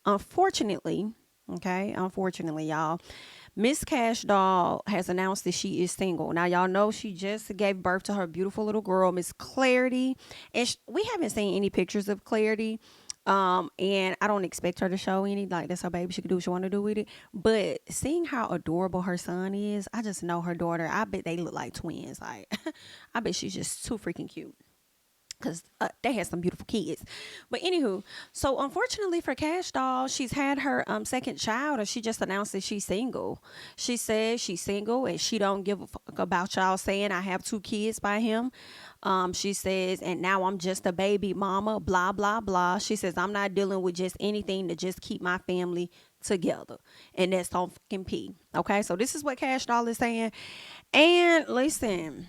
Unfortunately, y'all, Miss Cash Doll has announced that she is single. Now, y'all know she just gave birth to her beautiful little girl, Miss Clarity. And we haven't seen any pictures of Clarity. And I don't expect her to show any. Like, that's her baby. She can do what she want to do with it. But seeing how adorable her son is, I just know her daughter. I bet they look like twins. Like, I bet she's just too freaking cute because they had some beautiful kids. But anywho, so unfortunately for Cash Doll, she's had her second child, and she just announced that she's single. She says she's single and she don't give a fuck about y'all saying I have two kids by him. She says, and now I'm just a baby mama, blah blah blah. She says I'm not dealing with just anything to just keep my family together, and that's on fucking P. Okay, so this is what Cash Doll is saying. And listen,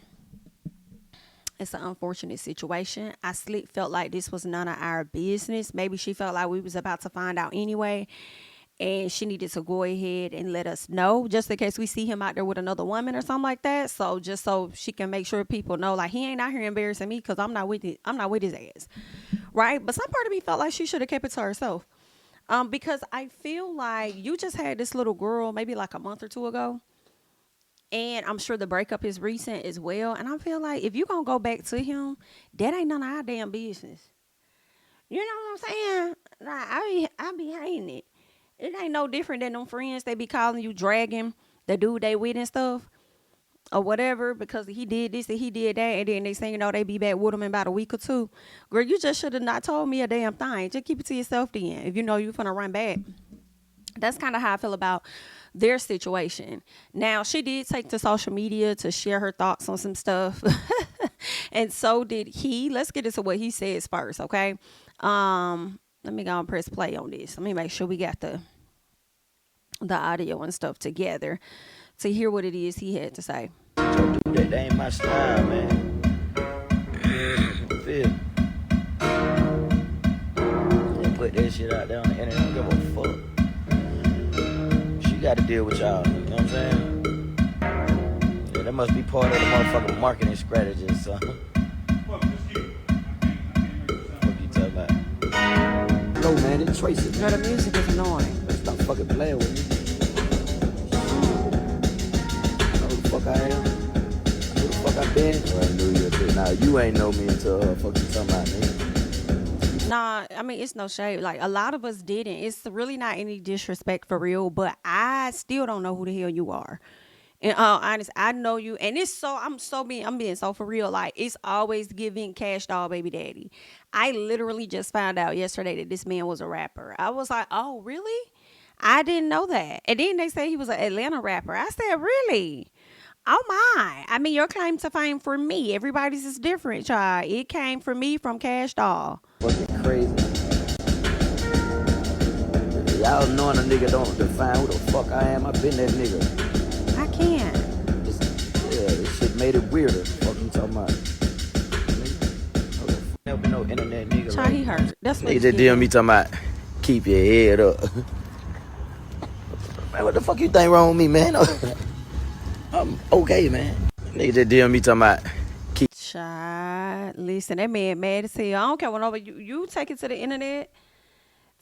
it's an unfortunate situation. I slick felt like this was none of our business. Maybe she felt like we was about to find out anyway, and she needed to go ahead and let us know just in case we see him out there with another woman or something like that. So just so she can make sure people know, like, he ain't out here embarrassing me because I'm not with it. I'm not with his ass, right? But some part of me felt like she should have kept it to herself, because I feel like you just had this little girl maybe like a month or two ago, and I'm sure the breakup is recent as well. And I feel like if you gonna go back to him, that ain't none of our damn business. You know what I'm saying? Like, I be hating it. It ain't no different than them friends they be calling you dragging the dude they with and stuff or whatever because he did this and he did that, and then they say, they be back with him in about a week or two. Girl, you just should have not told me a damn thing. Just keep it to yourself then. If you know you finna run back. That's kind of how I feel about their situation. Now, she did take to social media to share her thoughts on some stuff. And so did he. Let's get into what he says first, okay? Let me go and press play on this. Let me make sure we got the audio and stuff together to hear what it is he had to say. That ain't my style, man. Feel. Put that shit out there on the internet. I don't give a fuck. She got to deal with y'all. You know what I'm saying? Yeah, that must be part of the motherfucking marketing strategy or something. What you talking about? No, man, it's Tracy. The music is annoying. Let's stop fucking playing with me. Know who the fuck I am? Who the fuck I been? Well, I knew you a bit. Now, you ain't know me until fucking talking about me. Nah, I mean, it's no shade. Like, a lot of us didn't. It's really not any disrespect for real, but I still don't know who the hell you are. And honest, I know you, and I'm being so for real. Like, it's always giving Cash Doll baby daddy. I literally just found out yesterday that this man was a rapper. I was like, oh really? I didn't know that. And then they say he was an Atlanta rapper. I said, really? Oh my. I mean, your claim to fame for me. Everybody's is different, child. It came from me from Cash Doll. Fucking crazy. Y'all knowing a nigga don't define who the fuck I am. I been that nigga. I can't. This shit made it weirder. Fuck you talking about? Never been no internet nigga. Child, he hurt. That's what nigga just DM me talking about keep your head up. Man, what the fuck you think wrong with me, man? I'm okay, man. Nigga just DM me talking about keep. Child, listen, that man mad as hell. I don't care whenever you take it to the internet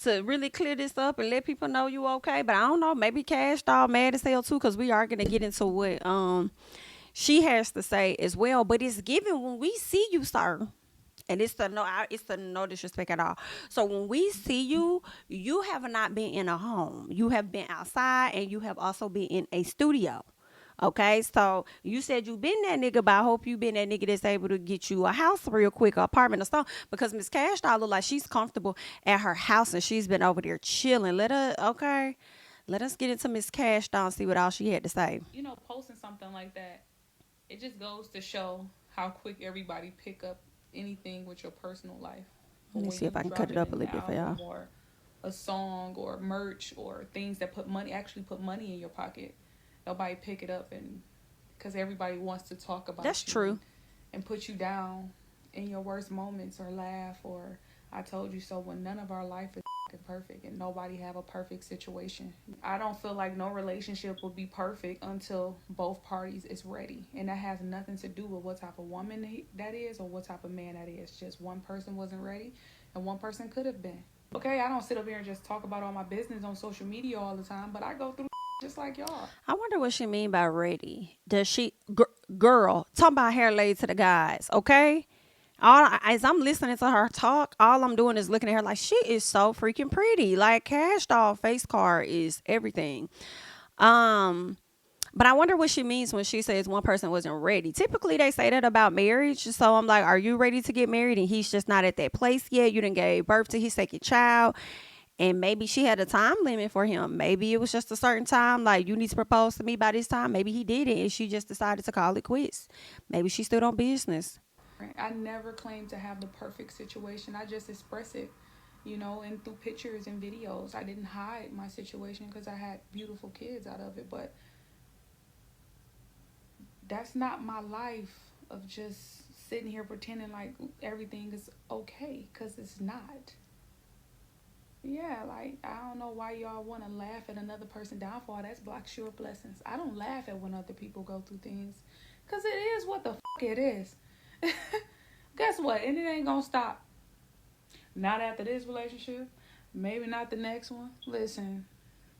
to really clear this up and let people know you okay. But I don't know, maybe Cash Doll mad as hell too, because we are gonna get into what she has to say as well. But it's given when we see you, sir. And it's the no disrespect at all. So when we see you, you have not been in a home. You have been outside, and you have also been in a studio. Okay, so you said you been that nigga, but I hope you been that nigga that's able to get you a house real quick, an apartment or something. Because Miss Cash Doll look like she's comfortable at her house, and she's been over there chilling. Let us get into Miss Cash Doll and see what all she had to say. Posting something like that, it just goes to show how quick everybody pick up anything with your personal life. Let me see if I can cut it up a little bit for y'all. Or a song or merch or things that put money in your pocket. Nobody pick it up, and because everybody wants to talk about that's you true and put you down in your worst moments or laugh or I told you so, when none of our life is perfect and nobody have a perfect situation. I don't feel like no relationship will be perfect until both parties is ready, and that has nothing to do with what type of woman that is or what type of man that is. Just one person wasn't ready and one person could have been. Okay, I don't sit up here and just talk about all my business on social media all the time, but I go through just like y'all. I wonder what she mean by ready. Does she, girl, talking about hair laid to the guys, okay? As I'm listening to her talk, all I'm doing is looking at her like she is so freaking pretty. Like Kash doll face card is everything. Um, but I wonder what she means when she says one person wasn't ready. Typically, they say that about marriage. So I'm like, are you ready to get married? And he's just not at that place yet. You didn't give birth to his second child. And maybe she had a time limit for him. Maybe it was just a certain time, like you need to propose to me by this time. Maybe he did it and she just decided to call it quits. Maybe she stood on business. I never claim to have the perfect situation. I just express it, and through pictures and videos. I didn't hide my situation because I had beautiful kids out of it. But that's not my life of just sitting here pretending like everything is okay, because it's not. Yeah, like, I don't know why y'all want to laugh at another person's downfall. That's Black Sure Blessings. I don't laugh at when other people go through things, because it is what the fuck it is. Guess what? And it ain't gonna stop. Not after this relationship. Maybe not the next one. Listen,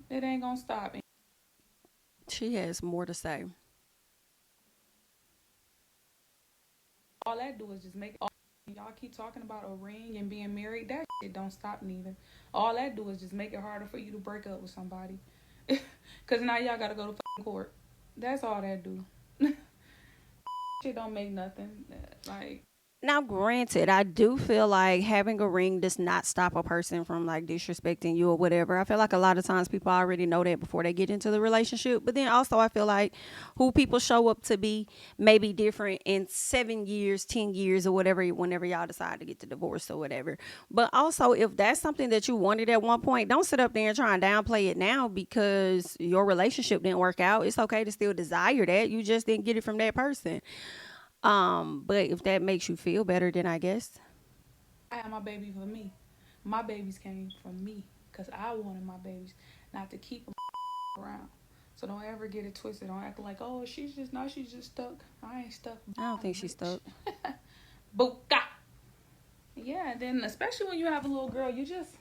it ain't gonna stop. She has more to say. All that do is just make it. Y'all keep talking about a ring and being married. That shit don't stop neither. All that do is just make it harder for you to break up with somebody. Because now y'all gotta go to court. That's all that do. Shit don't make nothing. Like, Now, granted, I do feel like having a ring does not stop a person from like disrespecting you or whatever. I feel like a lot of times people already know that before they get into the relationship. But then also, I feel like who people show up to be may be different in 7 years, 10 years, or whatever, whenever y'all decide to get the divorce or whatever. But also, if that's something that you wanted at one point, don't sit up there and try and downplay it now because your relationship didn't work out. It's okay to still desire that. You just didn't get it from that person. But if that makes you feel better, then I guess. I had my baby for me. My babies came from me because I wanted my babies, not to keep them around. So don't ever get it twisted. Don't act like, oh, she's just stuck. I ain't stuck. I don't think she's Bitch. stuck. Buka. Yeah, then especially when you have a little girl, you just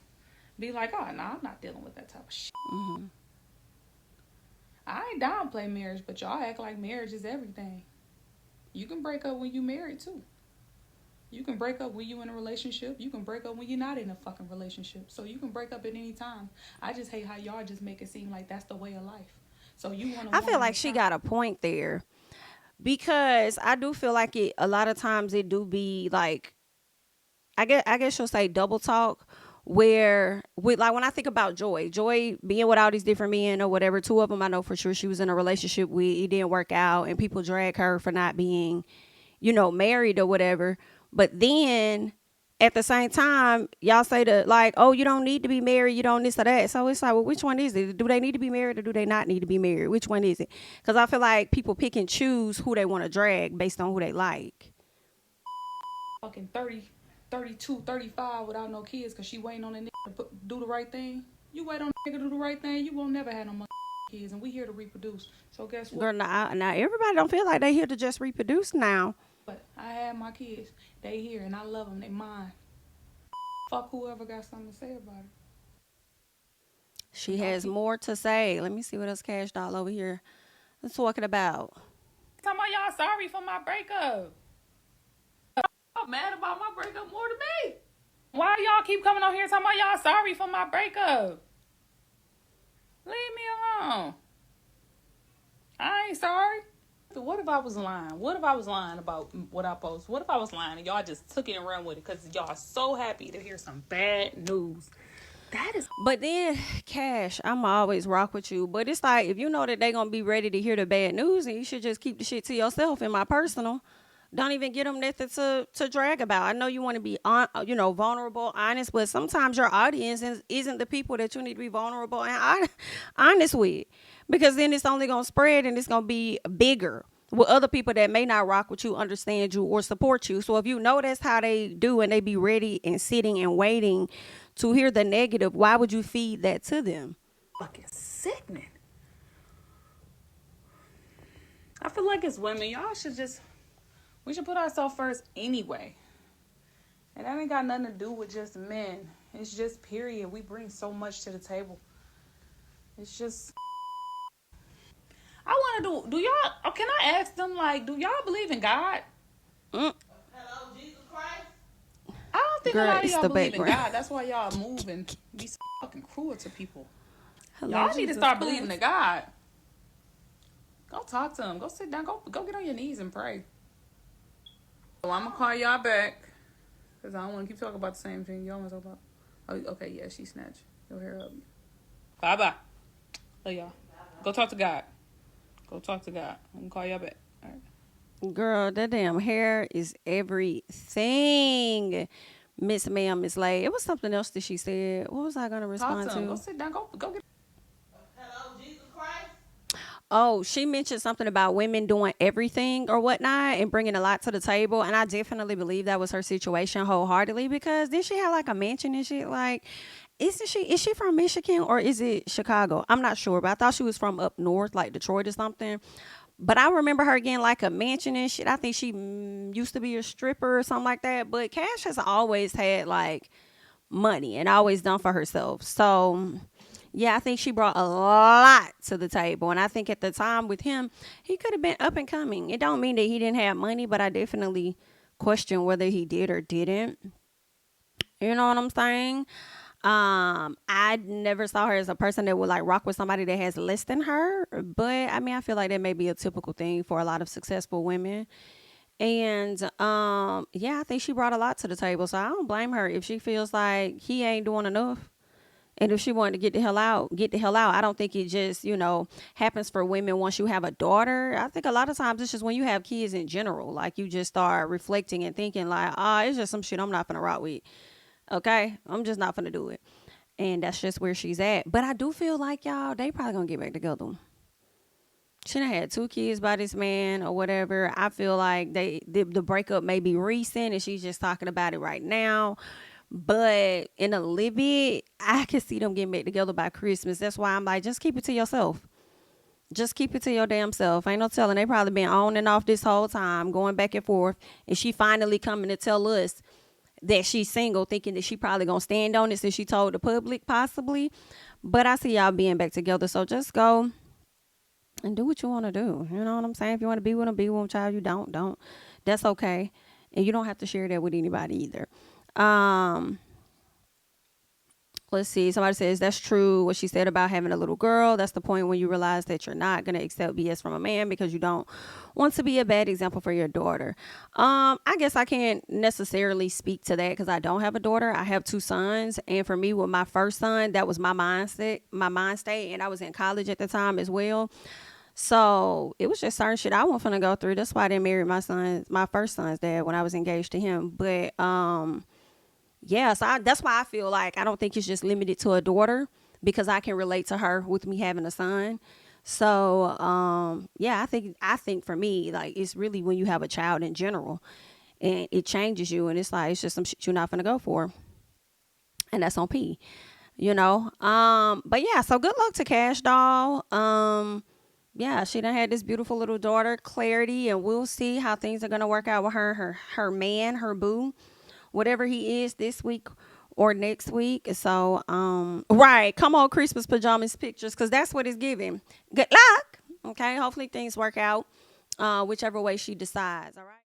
be like, oh, no, I'm not dealing with that type of shit. Hmm. I ain't downplay marriage, but y'all act like marriage is everything. You can break up when you married too. You can break up when you in a relationship. You can break up when you're not in a fucking relationship. So you can break up at any time. I just hate how y'all just make it seem like that's the way of life. So you want to. I feel like she got a point there because I do feel like it. A lot of times it do be like I guess you'll say double talk. Where with like when I think about Joy being with all these different men or whatever, two of them I know for sure she was in a relationship with. It didn't work out, and people drag her for not being, married or whatever. But then at the same time, y'all say that like, oh, you don't need to be married, you don't this or that. So it's like, well, which one is it? Do they need to be married or do they not need to be married? Which one is it? Because I feel like people pick and choose who they want to drag based on who they like. fucking 30, 32, 35 without no kids because she waiting on a nigga to do the right thing. You wait on a nigga to do the right thing, you won't never have no kids, and we here to reproduce. So guess what? Girl, now everybody don't feel like they here to just reproduce now. But I had my kids. They here and I love them. They mine. Fuck whoever got something to say about it. She has more to say. Let me see what else Cash Doll over here is talking about. Talking about y'all sorry for my breakup. Y'all mad about my breakup more than me. Why y'all keep coming on here talking about y'all sorry for my breakup? Leave me alone. I ain't sorry. What if I was lying? What if I was lying about what I post? What if I was lying and y'all just took it and run with it because y'all so happy to hear some bad news? That is. But then, Cash, I'm always rock with you. But it's like, if you know that they're going to be ready to hear the bad news, then you should just keep the shit to yourself. In my personal, don't even get them nothing to drag about. I know you want to be, vulnerable, honest, but sometimes your audience isn't the people that you need to be vulnerable and honest with. Because then it's only going to spread and it's going to be bigger with other people that may not rock with you, understand you, or support you. So if you know that's how they do and they be ready and sitting and waiting to hear the negative, why would you feed that to them? Fucking sickening. I feel like as women, we should put ourselves first anyway. And that ain't got nothing to do with just men. It's just period. We bring so much to the table. It's just. I want to do y'all, can I ask them, like, do y'all believe in God? Mm. Hello, Jesus Christ? I don't think a Girl, lot of it's y'all the believe in background. God. That's why y'all move and be so fucking cruel to people. Hello, Y'all need to Jesus start Christ. believing in God. Go talk to him. Go sit down. Go get on your knees and pray. So I'm gonna call y'all back because I don't want to keep talking about the same thing. Y'all want to talk about? Oh, okay, yeah, she snatched your hair up. Bye bye. Love y'all. Go talk to God. Go talk to God. I'm gonna call y'all back. All right. Girl, that damn hair is everything. Miss Ma'am, Miss Lay. It was something else that she said. What was I gonna Talk respond to him. Go to? sit down. Go get. Hello, Jesus Christ. Oh, she mentioned something about women doing everything or whatnot and bringing a lot to the table. And I definitely believe that was her situation wholeheartedly, because did she have like a mansion and shit? Like, is she from Michigan or is it Chicago? I'm not sure, but I thought she was from up north, like Detroit or something. But I remember her getting like a mansion and shit. I think she used to be a stripper or something like that. But Cash has always had like money and always done for herself. So yeah, I think she brought a lot to the table. And I think at the time with him, he could have been up and coming. It don't mean that he didn't have money, but I definitely question whether he did or didn't. You know what I'm saying? I never saw her as a person that would like rock with somebody that has less than her. But I mean, I feel like that may be a typical thing for a lot of successful women. And yeah, I think she brought a lot to the table. So I don't blame her if she feels like he ain't doing enough. And if she wanted to get the hell out, get the hell out. I don't think it just, happens for women once you have a daughter. I think a lot of times it's just when you have kids in general. Like you just start reflecting and thinking like, it's just some shit I'm not gonna rock with. Okay? I'm just not gonna do it. And that's just where she's at. But I do feel like y'all, they probably gonna get back together. She done had 2 kids by this man or whatever. I feel like the breakup may be recent and she's just talking about it right now. But in a little bit, I can see them getting back together by Christmas. That's why I'm like, just keep it to yourself. Just keep it to your damn self. Ain't no telling. They probably been on and off this whole time, going back and forth. And she finally coming to tell us that she's single, thinking that she probably gonna stand on it since she told the public, possibly. But I see y'all being back together. So just go and do what you want to do. You know what I'm saying? If you want to be with them, child. You don't. That's okay. And you don't have to share that with anybody either. Let's see. Somebody says that's true. What she said about having a little girl. That's the point when you realize that you're not going to accept BS from a man because you don't want to be a bad example for your daughter. I guess I can't necessarily speak to that because I don't have a daughter. I have 2 sons. And for me, with my first son, that was my mind state. And I was in college at the time as well. So it was just certain shit I wasn't finna go through. That's why I didn't marry my first son's dad when I was engaged to him. But, yeah, so that's why I feel like I don't think it's just limited to a daughter because I can relate to her with me having a son. So, yeah, I think for me, like, it's really when you have a child in general and it changes you and it's like, it's just some shit you're not going to go for. And that's on P, But yeah, so good luck to Cash Doll. Yeah, she done had this beautiful little daughter, Clarity, and we'll see how things are going to work out with her man, her boo, whatever he is this week or next week. So, right. Come on, Christmas pajamas pictures, because that's what it's giving. Good luck. Okay. Hopefully things work out, whichever way she decides. All right.